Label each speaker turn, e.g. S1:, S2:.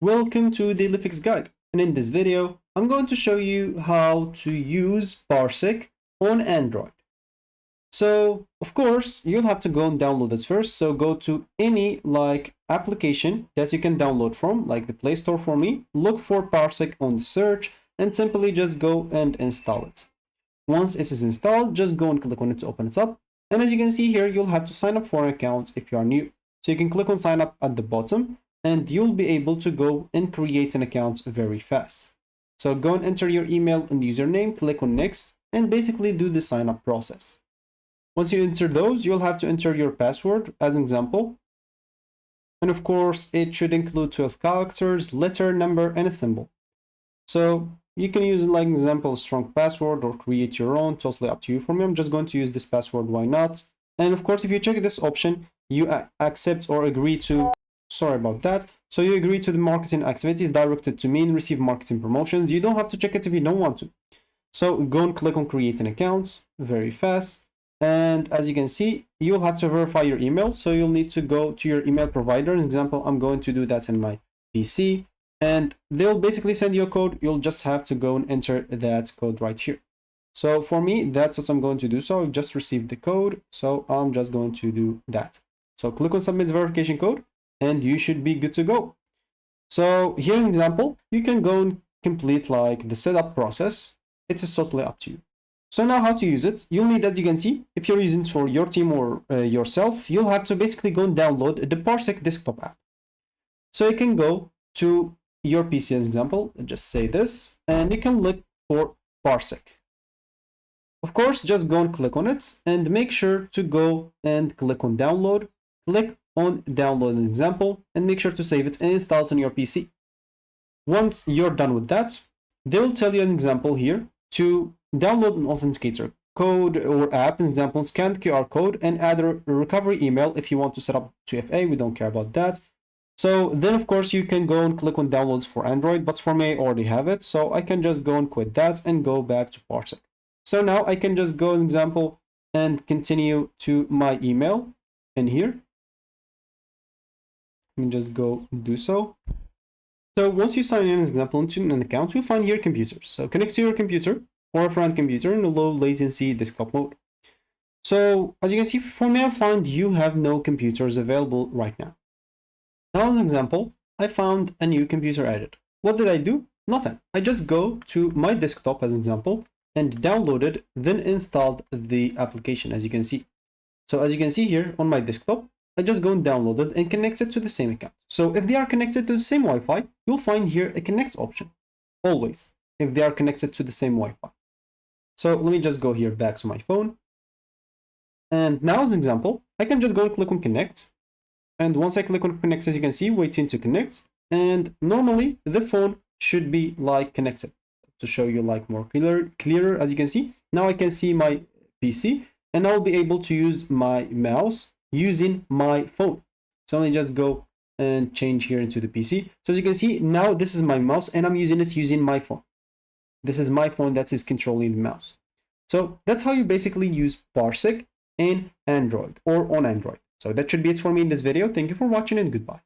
S1: Welcome to the Daily Guide, and in this video, I'm going to show you how to use Parsec on Android. So, of course, you'll have to go and download it first. So go to any application that you can download from, like the Play Store for me. Look for Parsec on the search and simply just go and install it. Once it is installed, just go and click on it to open it up. And as you can see here, you'll have to sign up for an account if you are new. So you can click on sign up at the bottom and you'll be able to go and create an account very fast. So go and enter your email and username, click on next, and basically do the sign up process. Once you enter those, you'll have to enter your password as an example. And of course, it should include 12 characters, letter, number, and a symbol. So you can use like example strong password or create your own, totally up to you. For me, I'm just going to use this password, why not? And of course, if you check this option, you accept or agree to, sorry about that. So you agree to the marketing activities directed to me and receive marketing promotions. You don't have to check it if you don't want to. So go and click on create an account very fast. And as you can see, you'll have to verify your email. So you'll need to go to your email provider. As an example, I'm going to do that in my PC. And they'll basically send you a code. You'll just have to go and enter that code right here. So for me, that's what I'm going to do. So I've just received the code. So I'm just going to do that. So click on submit verification code and you should be good to go. So here's an example. You can go and complete like the setup process. It is totally up to you. So now how to use it, you'll need, as you can see, if you're using it for your team or yourself, you'll have to basically go and download the Parsec desktop app. So you can go to your PC as example, just say this, and you can look for Parsec. Of course, just go and click on it and make sure to go and click on download, click on download an example, and make sure to save it and install it on your PC. Once you're done with that, they will tell you an example here to download an authenticator code or app, an example, scan the QR code and add a recovery email if you want to set up 2FA. We don't care about that. So then, of course, you can go and click on downloads for Android, but for me, I already have it. So I can just go and quit that and go back to Parsec. So now I can just go, an example, and continue to my email in here. You can just go do so. So once you sign in, as example, into an account, you'll find your computer. So connect to your computer or a friend computer in a low latency desktop mode. So as you can see, for me, I find you have no computers available right now. Now, as an example, I found a new computer added. What did I do? Nothing. I just go to my desktop, as an example, and downloaded, then installed the application, as you can see. So as you can see here on my desktop, I just go and download it and connect it to the same account. So if they are connected to the same Wi-Fi, you'll find here a connect option. Always, if they are connected to the same Wi-Fi. So let me just go here back to my phone. And now, as an example, I can just go and click on connect. And once I click on connect, as you can see, waiting to connect. And normally the phone should be like connected. To show you like more clearer, as you can see, now I can see my PC and I'll be able to use my mouse using my phone. So let me just go and change here into the PC. So as you can see, now this is my mouse and I'm using it using my phone. This is my phone that is controlling the mouse. So that's how you basically use Parsec in Android or on Android. So that should be it for me in this video. Thank you for watching and goodbye.